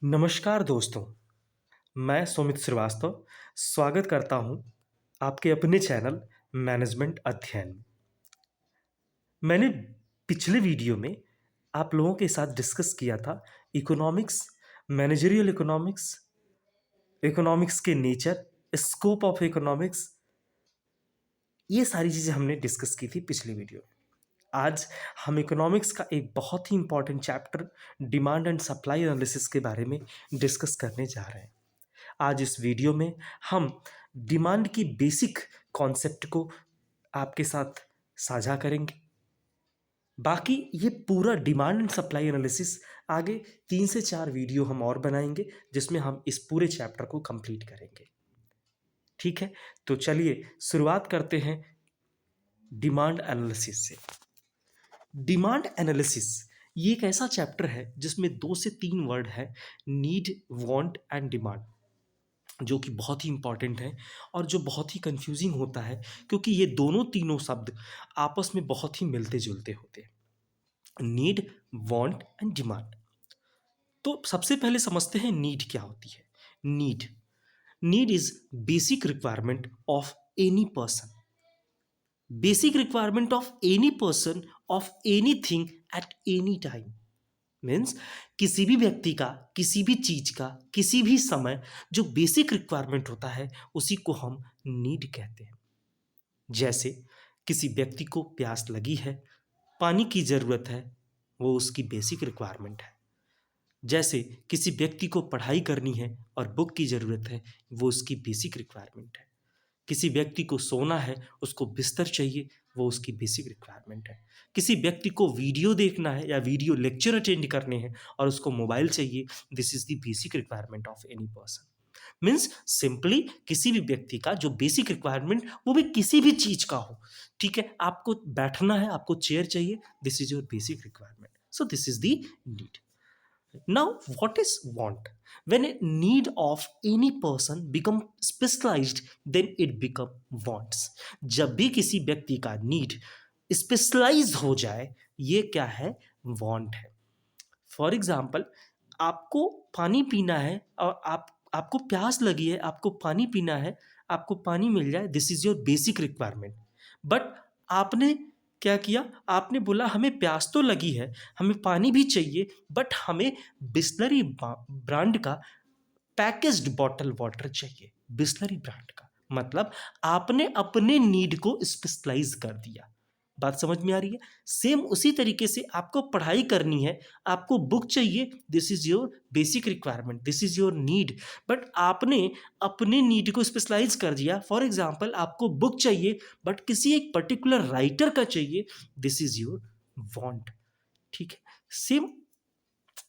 नमस्कार दोस्तों, मैं सुमित श्रीवास्तव स्वागत करता हूँ आपके अपने चैनल मैनेजमेंट अध्ययन में। मैंने पिछले वीडियो में आप लोगों के साथ डिस्कस किया था इकोनॉमिक्स, मैनेजरियल इकोनॉमिक्स, इकोनॉमिक्स के नेचर, स्कोप ऑफ इकोनॉमिक्स, ये सारी चीज़ें हमने डिस्कस की थी पिछले वीडियो में। आज हम इकोनॉमिक्स का एक बहुत ही important chapter demand and supply analysis के बारे में डिस्कस करने जा रहे हैं। आज इस वीडियो में हम डिमांड की बेसिक कॉन्सेप्ट को आपके साथ साझा करेंगे। बाकी ये पूरा डिमांड एंड सप्लाई एनालिसिस आगे 3 से 4 वीडियो हम और बनाएंगे जिसमें हम इस पूरे चैप्टर को कंप्लीट करेंगे। ठीक है, तो चलिए शुरुआत करते हैं डिमांड एनालिसिस से। डिमांड एनालिसिस ये एक ऐसा चैप्टर है जिसमें 2 से 3 वर्ड है, नीड, वांट एंड डिमांड, जो कि बहुत ही इंपॉर्टेंट है और जो बहुत ही कंफ्यूजिंग होता है क्योंकि ये दोनों तीनों शब्द आपस में बहुत ही मिलते जुलते होते हैं। Need, want and demand. तो सबसे पहले समझते हैं नीड क्या होती है। Need need is basic requirement of any person, basic requirement of any person of anything at any time. Means किसी भी व्यक्ति का, किसी भी चीज का, किसी भी समय जो बेसिक रिक्वायरमेंट होता है उसी को हम नीड कहते हैं। जैसे किसी व्यक्ति को प्यास लगी है, पानी की जरूरत है, वो उसकी बेसिक रिक्वायरमेंट है। जैसे किसी व्यक्ति को पढ़ाई करनी है और बुक की जरूरत है, वो उसकी बेसिक रिक्वायरमेंट है। किसी व्यक्ति को सोना है, उसको बिस्तर चाहिए, वो उसकी बेसिक रिक्वायरमेंट है। किसी व्यक्ति को वीडियो देखना है या वीडियो लेक्चर अटेंड करने हैं और उसको मोबाइल चाहिए, this is the basic requirement of any person. Means simply किसी भी व्यक्ति का जो बेसिक रिक्वायरमेंट, वो भी किसी भी चीज का हो। ठीक है, आपको बैठना है, आपको चेयर चाहिए, this is your basic requirement, so this is the need. Now, what is want? When a need of any person become specialized, then it become wants. जब भी किसी व्यक्ति का नीड स्पेशलाइज हो जाए, ये क्या है? वांट है। फॉर एग्जाम्पल, आपको पानी पीना है और आपको प्यास लगी है, आपको पानी पीना है, आपको पानी मिल जाए, this is your basic requirement. But आपने क्या किया? आपने बोला हमें प्यास तो लगी है, हमें पानी भी चाहिए, बट हमें बिस्लरी ब्रांड का पैकेज्ड बॉटल वाटर चाहिए, बिस्लरी ब्रांड का। मतलब आपने अपने नीड को स्पेशलाइज कर दिया। बात समझ में आ रही है? सेम उसी तरीके से आपको पढ़ाई करनी है, आपको बुक चाहिए, this is your basic requirement, this is your need. But आपने अपने नीड को स्पेशलाइज कर दिया। फॉर एग्जाम्पल, आपको बुक चाहिए बट किसी एक पर्टिकुलर राइटर का चाहिए, दिस इज योर वॉन्ट। ठीक है, सेम।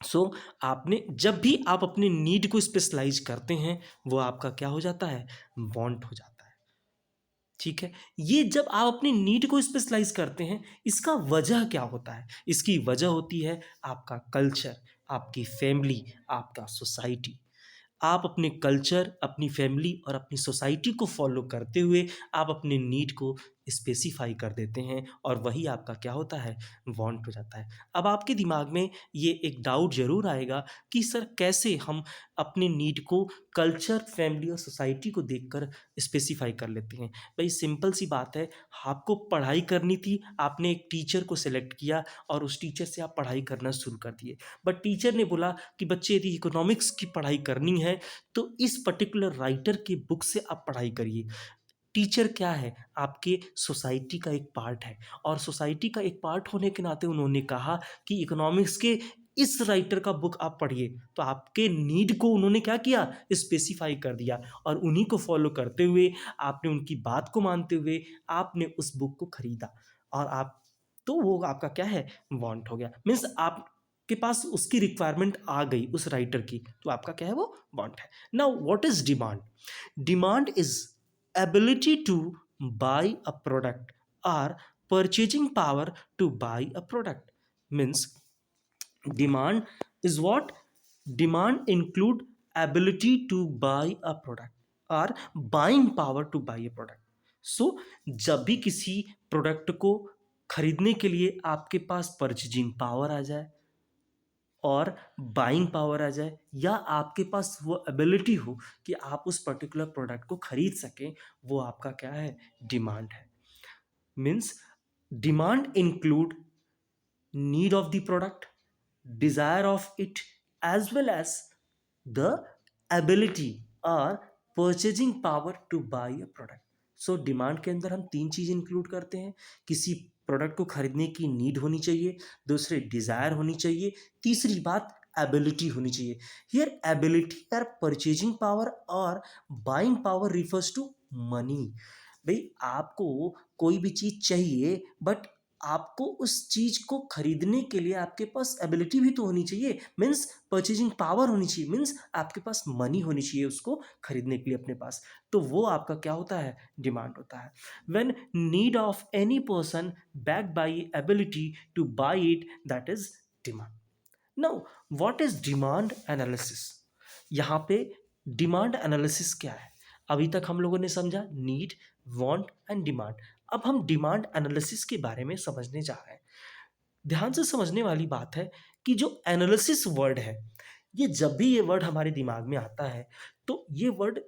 सो आपने जब भी आप अपने नीड को स्पेशलाइज करते हैं, वो आपका क्या हो जाता है? वॉन्ट हो जाता है। ठीक है, ये जब आप अपनी नीड को स्पेशलाइज करते हैं, इसका वजह क्या होता है? इसकी वजह होती है आपका कल्चर, आपकी फैमिली, आपका सोसाइटी। आप अपने कल्चर, अपनी फैमिली और अपनी सोसाइटी को फॉलो करते हुए आप अपने नीड को स्पेसिफाई कर देते हैं और वही आपका क्या होता है? वांट हो जाता है। अब आपके दिमाग में ये एक डाउट ज़रूर आएगा कि सर कैसे हम अपने नीड को कल्चर, फैमिली और सोसाइटी को देखकर स्पेसिफाई कर लेते हैं? भाई सिंपल सी बात है, आपको पढ़ाई करनी थी, आपने एक टीचर को सिलेक्ट किया और उस टीचर से आप पढ़ाई करना शुरू कर दिए। बट टीचर ने बोला कि बच्चे यदि इकोनॉमिक्स की पढ़ाई करनी है तो इस पर्टिकुलर राइटर की बुक से आप पढ़ाई करिए। टीचर क्या है? आपके सोसाइटी का एक पार्ट है और सोसाइटी का एक पार्ट होने के नाते उन्होंने कहा कि इकोनॉमिक्स के इस राइटर का बुक आप पढ़िए। तो आपके नीड को उन्होंने क्या किया? स्पेसिफाई कर दिया और उन्हीं को फॉलो करते हुए, आपने उनकी बात को मानते हुए आपने उस बुक को खरीदा और आप, तो वो आपका क्या है? वांट हो गया। मीन्स आप के पास उसकी रिक्वायरमेंट आ गई उस राइटर की, तो आपका क्या है? वो वांट है। Now what is demand? Demand is ability to buy a product or purchasing power to buy a product. Means demand is what? Demand include ability to buy a product or buying power to buy a product. So जब भी किसी product को खरीदने के लिए आपके पास purchasing power आ जाए, और बाइंग पावर आ जाए, या आपके पास वो एबिलिटी हो कि आप उस पर्टिकुलर प्रोडक्ट को खरीद सकें, वो आपका क्या है, डिमांड है। Means demand include need of the product, desire of it, as well as the ability or purchasing power to buy a product. So demand के अंदर हम तीन चीज़ इंक्लूड करते हैं। किसी प्रोडक्ट को खरीदने की नीड होनी चाहिए, दूसरे डिज़ायर होनी चाहिए, तीसरी बात एबिलिटी होनी चाहिए। हियर एबिलिटी और परचेजिंग पावर और buying power refers to money. भाई आपको कोई भी चीज़ चाहिए, बट आपको उस चीज़ को खरीदने के लिए आपके पास एबिलिटी भी तो होनी चाहिए, मीन्स परचेजिंग पावर होनी चाहिए, मीन्स आपके पास मनी होनी चाहिए उसको खरीदने के लिए अपने पास। तो वो आपका क्या होता है, डिमांड होता है। When need of any person back by ability to buy it, that is demand. Now what is demand analysis? यहाँ पे डिमांड एनालिसिस क्या है? अभी तक हम लोगों ने समझा नीड, वांट एंड डिमांड। अब हम डिमांड एनालिसिस के बारे में समझने जा रहे हैं। ध्यान से समझने वाली बात है कि जो एनालिसिस वर्ड है, ये जब भी ये वर्ड हमारे दिमाग में आता है, तो ये वर्ड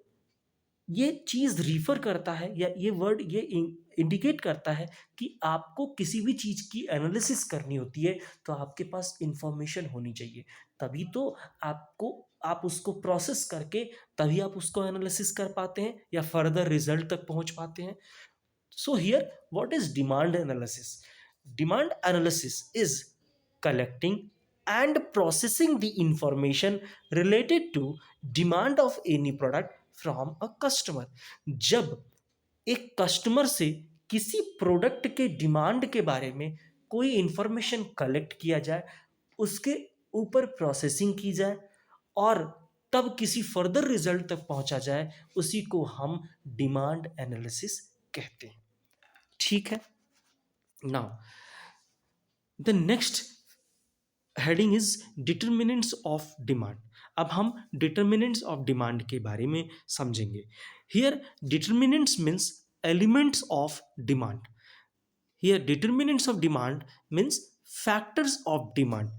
ये चीज़ रिफ़र करता है, या ये वर्ड ये इंडिकेट करता है कि आपको किसी भी चीज़ की एनालिसिस करनी होती है, तो आपके पास इंफॉर्मेशन होनी चाहिए। तभी तो आप उसको प्रोसेस करके तभी आप उसको एनालिसिस कर पाते हैं या फर्दर रिजल्ट तक पहुंच पाते हैं। So here, what is demand analysis? Demand analysis is collecting and processing the information related to demand of any product from a customer. जब एक कस्टमर से किसी प्रोडक्ट के डिमांड के बारे में कोई इंफॉर्मेशन कलेक्ट किया जाए, उसके ऊपर प्रोसेसिंग की जाए और तब किसी फर्दर रिजल्ट तक पहुंचा जाए, उसी को हम डिमांड एनालिसिस कहते हैं। ठीक है। Now the next heading is determinants of demand. अब हम डिटर्मिनेंट्स ऑफ डिमांड के बारे में समझेंगे। Here determinants means elements of demand. Here determinants of demand means factors of demand.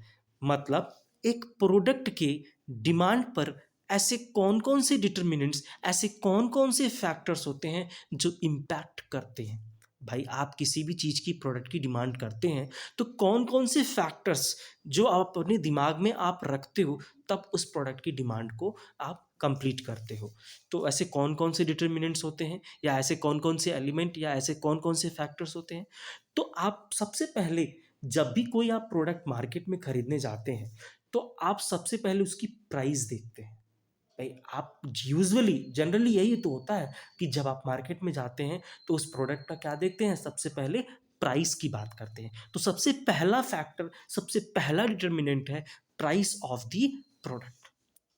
मतलब एक प्रोडक्ट के डिमांड पर ऐसे कौन कौन से डिटर्मिनेंट्स, ऐसे कौन कौन से फैक्टर्स होते हैं जो इम्पैक्ट करते हैं। भाई आप किसी भी चीज़ की प्रोडक्ट की डिमांड करते हैं, तो कौन कौन से फैक्टर्स जो आप अपने दिमाग में आप रखते हो, तब उस प्रोडक्ट की डिमांड को आप कंप्लीट करते हो। तो ऐसे कौन कौन से डिटर्मिनेंट्स होते हैं, या ऐसे कौन कौन से एलिमेंट, या ऐसे कौन कौन से फैक्टर्स होते हैं। तो आप सबसे पहले जब भी कोई आप प्रोडक्ट मार्केट में खरीदने जाते हैं, तो आप सबसे पहले उसकी प्राइस देखते हैं। भाई आप यूजुअली जनरली यही तो होता है कि जब आप मार्केट में जाते हैं, तो उस प्रोडक्ट का क्या देखते हैं, सबसे पहले प्राइस की बात करते हैं। तो सबसे पहला फैक्टर, सबसे पहला डिटर्मिनेंट है प्राइस ऑफ द प्रोडक्ट।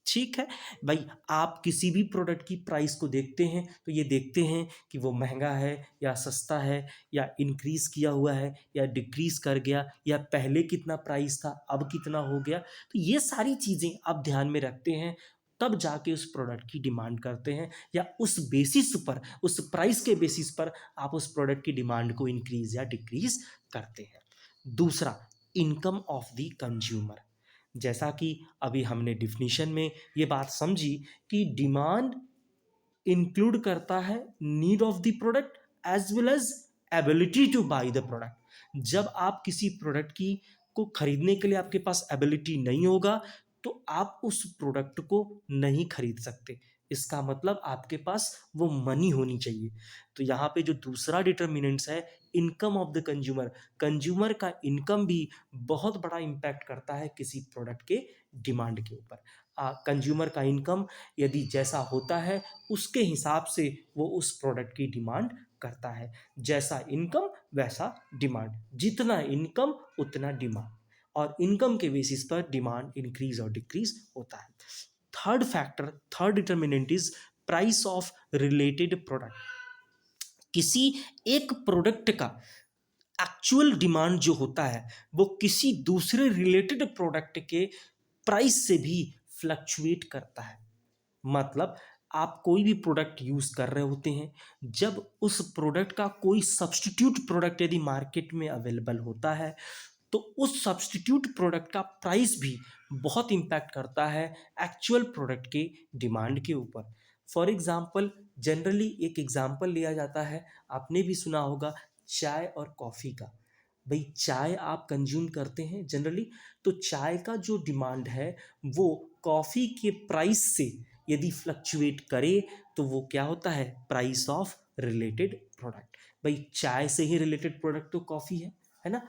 ठीक है भाई, आप किसी भी प्रोडक्ट की प्राइस को देखते हैं, तो ये देखते हैं कि वो महंगा है या सस्ता है, या इंक्रीज़ किया हुआ है या डिक्रीज़ कर गया, या पहले कितना प्राइस था अब कितना हो गया। तो ये सारी चीज़ें आप ध्यान में रखते हैं, तब जाके उस प्रोडक्ट की डिमांड करते हैं, या उस बेसिस पर, उस प्राइस के बेसिस पर आप उस प्रोडक्ट की डिमांड को इंक्रीज़ या डिक्रीज़ करते हैं। दूसरा, इनकम ऑफ द कंज्यूमर। जैसा कि अभी हमने डिफिनीशन में ये बात समझी कि डिमांड इंक्लूड करता है need of the product as well as ability to buy the product. जब आप किसी प्रोडक्ट की को खरीदने के लिए आपके पास एबिलिटी नहीं होगा, तो आप उस प्रोडक्ट को नहीं खरीद सकते। इसका मतलब आपके पास वो मनी होनी चाहिए। तो यहाँ पे जो दूसरा डिटर्मिनेंट्स है, income of the consumer. Consumer का इनकम भी बहुत बड़ा इम्पैक्ट करता है किसी प्रोडक्ट के डिमांड के ऊपर। कंज्यूमर का इनकम यदि जैसा होता है, उसके हिसाब से वो उस प्रोडक्ट की डिमांड करता है। जैसा इनकम वैसा डिमांड, जितना इनकम उतना डिमांड, और इनकम के बेसिस पर डिमांड इंक्रीज और डिक्रीज होता है। Third factor, third determinant is price of related product. किसी एक प्रोडक्ट का एक्चुअल डिमांड जो होता है, वो किसी दूसरे रिलेटेड प्रोडक्ट के प्राइस से भी फ्लक्चुएट करता है। मतलब आप कोई भी प्रोडक्ट यूज़ कर रहे होते हैं, जब उस प्रोडक्ट का कोई सब्स्टिट्यूट प्रोडक्ट यदि मार्केट में अवेलेबल होता है, तो उस सब्स्टिट्यूट प्रोडक्ट का प्राइस भी बहुत इम्पैक्ट करता है एक्चुअल प्रोडक्ट के डिमांड के ऊपर। फॉर एग्जांपल, जनरली एक एग्जांपल लिया जाता है, आपने भी सुना होगा, चाय और कॉफ़ी का। भाई चाय आप कंज्यूम करते हैं जनरली, तो चाय का जो डिमांड है वो कॉफ़ी के प्राइस से यदि फ्लक्चुएट करे तो वो क्या होता है, प्राइस ऑफ रिलेटेड प्रोडक्ट। भाई चाय से ही रिलेटेड प्रोडक्ट तो कॉफ़ी है ना।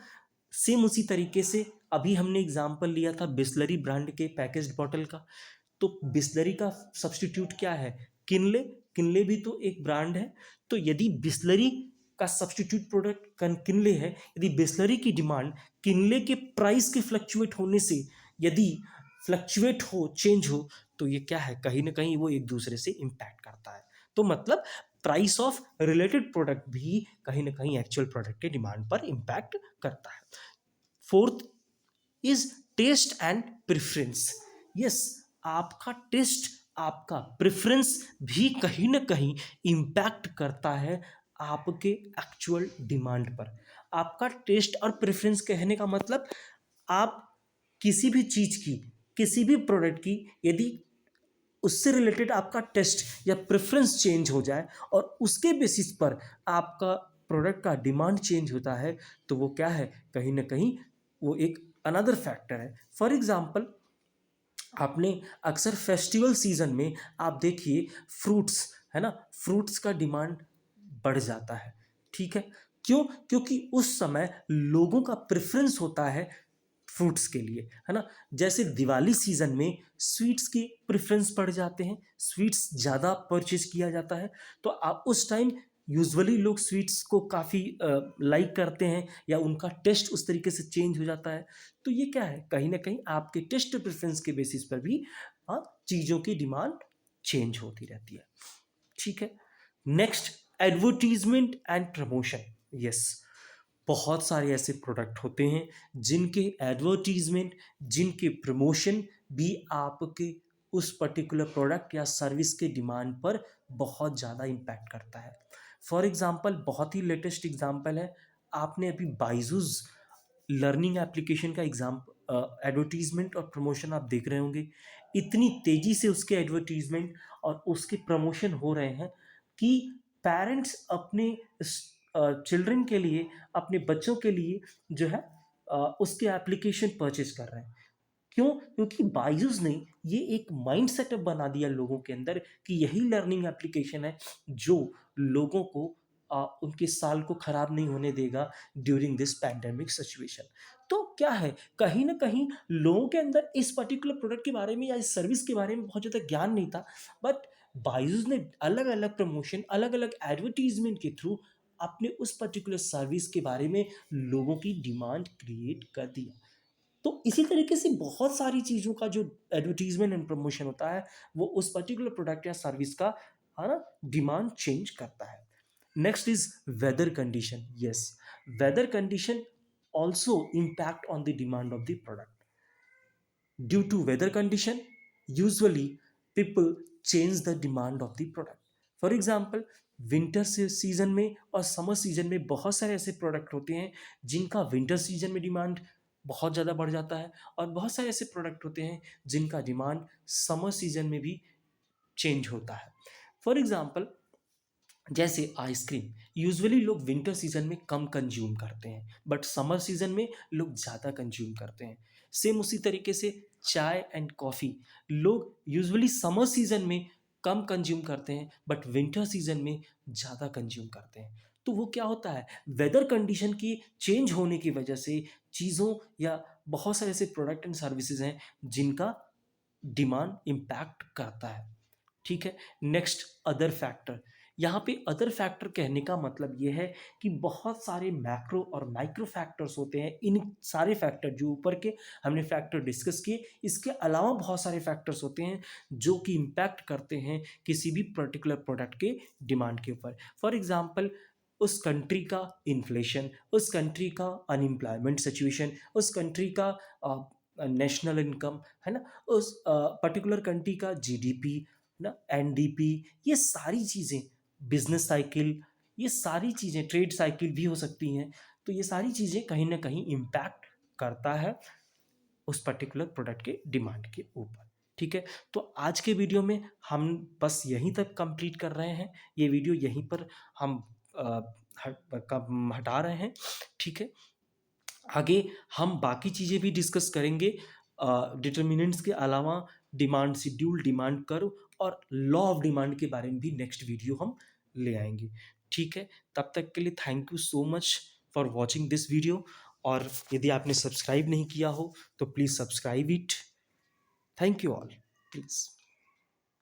सेम उसी तरीके से अभी हमने एग्जांपल लिया था बिस्लरी ब्रांड के पैकेज्ड बॉटल का, तो बिस्लरी का सब्स्टिट्यूट क्या है, किनले। किनले भी तो एक ब्रांड है। तो यदि बिस्लरी का सब्स्टिट्यूट प्रोडक्ट किनले है, यदि बिस्लरी की डिमांड किनले के प्राइस के फ्लक्चुएट होने से यदि फ्लक्चुएट हो, चेंज हो, तो ये क्या है, कहीं ना कहीं वो एक दूसरे से इम्पैक्ट करता है। तो मतलब प्राइस ऑफ रिलेटेड प्रोडक्ट भी कहीं ना कहीं एक्चुअल प्रोडक्ट के डिमांड पर इम्पैक्ट करता है। Fourth is taste and preference. Yes, आपका टेस्ट, आपका प्रेफरेंस भी कहीं ना कहीं इम्पैक्ट करता है आपके एक्चुअल डिमांड पर। आपका टेस्ट और प्रेफरेंस कहने का मतलब, आप किसी भी चीज़ की, किसी भी प्रोडक्ट की यदि उससे रिलेटेड आपका टेस्ट या प्रेफरेंस चेंज हो जाए और उसके बेसिस पर आपका प्रोडक्ट का डिमांड चेंज होता है, तो वो क्या है, कहीं ना कहीं वो एक अनदर फैक्टर है। फॉर एग्जांपल, आपने अक्सर फेस्टिवल सीजन में आप देखिए फ्रूट्स, है ना, फ्रूट्स का डिमांड बढ़ जाता है। ठीक है, क्यों? क्योंकि उस समय लोगों का प्रेफरेंस होता है फ्रूट्स के लिए, है ना। जैसे दिवाली सीजन में स्वीट्स की प्रेफरेंस बढ़ जाते हैं, स्वीट्स ज़्यादा परचेज किया जाता है, तो आप उस टाइम यूजुअली लोग स्वीट्स को काफ़ी लाइक करते हैं या उनका टेस्ट उस तरीके से चेंज हो जाता है। तो ये क्या है, कहीं ना कहीं आपके टेस्ट प्रेफरेंस के बेसिस पर भी हाँ चीज़ों की डिमांड चेंज होती रहती है। ठीक है, next, advertisement and promotion. Yes, बहुत सारे ऐसे प्रोडक्ट होते हैं जिनके एडवर्टीजमेंट, जिनके प्रमोशन भी आपके उस पर्टिकुलर प्रोडक्ट या सर्विस के डिमांड पर बहुत ज़्यादा इम्पैक्ट करता है। फॉर एग्जांपल, बहुत ही लेटेस्ट एग्जांपल है, आपने अभी बाइजूस लर्निंग एप्लीकेशन का एग्जाम एडवर्टीजमेंट और प्रमोशन आप देख रहे होंगे। इतनी तेज़ी से उसके एडवर्टीजमेंट और उसके प्रमोशन हो रहे हैं कि पेरेंट्स अपने चिल्ड्रन के लिए, अपने बच्चों के लिए जो है उसके एप्लीकेशन परचेज कर रहे हैं। क्यों? क्योंकि बायजूस ने ये एक माइंड सेटअप बना दिया लोगों के अंदर कि यही लर्निंग एप्लीकेशन है जो लोगों को उनके साल को खराब नहीं होने देगा ड्यूरिंग दिस पैंडेमिक सिचुएशन। तो क्या है, कहीं ना कहीं लोगों के अंदर इस पर्टिकुलर प्रोडक्ट के बारे में या इस सर्विस के बारे में बहुत ज़्यादा ज्ञान नहीं था, बट बायजूस ने अलग अलग प्रमोशन, अलग अलग एडवर्टीजमेंट के थ्रू अपने उस पर्टिकुलर सर्विस के बारे में लोगों की डिमांड क्रिएट कर दिया। तो इसी तरीके से बहुत सारी चीज़ों का जो एडवर्टीजमेंट एंड प्रमोशन होता है, वो उस पर्टिकुलर प्रोडक्ट या सर्विस का, है ना, डिमांड चेंज करता है। Next is weather condition. Yes, weather condition also impact on the demand of the product. Due to weather condition, usually people change the demand of the product. For example, winter season में और summer season में बहुत सारे ऐसे product होते हैं जिनका winter season में डिमांड बहुत ज़्यादा बढ़ जाता है, और बहुत सारे ऐसे प्रोडक्ट होते हैं जिनका डिमांड समर सीजन में भी चेंज होता है। फॉर एग्जाम्पल, जैसे आइसक्रीम, यूजुअली लोग विंटर सीजन में कम कंज्यूम करते हैं बट समर सीजन में लोग ज़्यादा कंज्यूम करते हैं। सेम उसी तरीके से चाय एंड कॉफ़ी, लोग यूजुअली समर सीजन में कम कंज्यूम करते हैं बट विंटर सीजन में ज़्यादा कंज्यूम करते हैं। तो वो क्या होता है, वेदर कंडीशन की चेंज होने की वजह से चीज़ों या बहुत सारे ऐसे प्रोडक्ट एंड सर्विसेज हैं जिनका डिमांड इम्पैक्ट करता है। ठीक है, नेक्स्ट, अदर फैक्टर। यहाँ पे अदर फैक्टर कहने का मतलब ये है कि बहुत सारे मैक्रो और माइक्रो फैक्टर्स होते हैं। इन सारे फैक्टर जो ऊपर के हमने फैक्टर डिस्कस किए, इसके अलावा बहुत सारे फैक्टर्स होते हैं जो कि इम्पैक्ट करते हैं किसी भी पर्टिकुलर प्रोडक्ट के डिमांड के ऊपर। फॉर एग्जांपल, उस कंट्री का इन्फ्लेशन, उस कंट्री का अनएम्प्लॉयमेंट सिचुएशन, उस कंट्री का नेशनल इनकम, है ना, उस पर्टिकुलर कंट्री का जीडीपी ना, एनडीपी, ये सारी चीज़ें, बिजनेस साइकिल, ये सारी चीज़ें, ट्रेड साइकिल भी हो सकती हैं। तो ये सारी चीज़ें कहीं ना कहीं इम्पैक्ट करता है उस पर्टिकुलर प्रोडक्ट के डिमांड के ऊपर। ठीक है, तो आज के वीडियो में हम बस यहीं तक कंप्लीट कर रहे हैं। ये वीडियो यहीं पर हम हटा रहे हैं। ठीक है, आगे हम बाकी चीज़ें भी डिस्कस करेंगे, डिटर्मिनेंट्स के अलावा डिमांड शेड्यूल, डिमांड कर्व और लॉ ऑफ डिमांड के बारे में भी नेक्स्ट वीडियो हम ले आएंगे। ठीक है, तब तक के लिए thank you so much for watching this video. और यदि आपने सब्सक्राइब नहीं किया हो तो please subscribe it. Thank you all, please.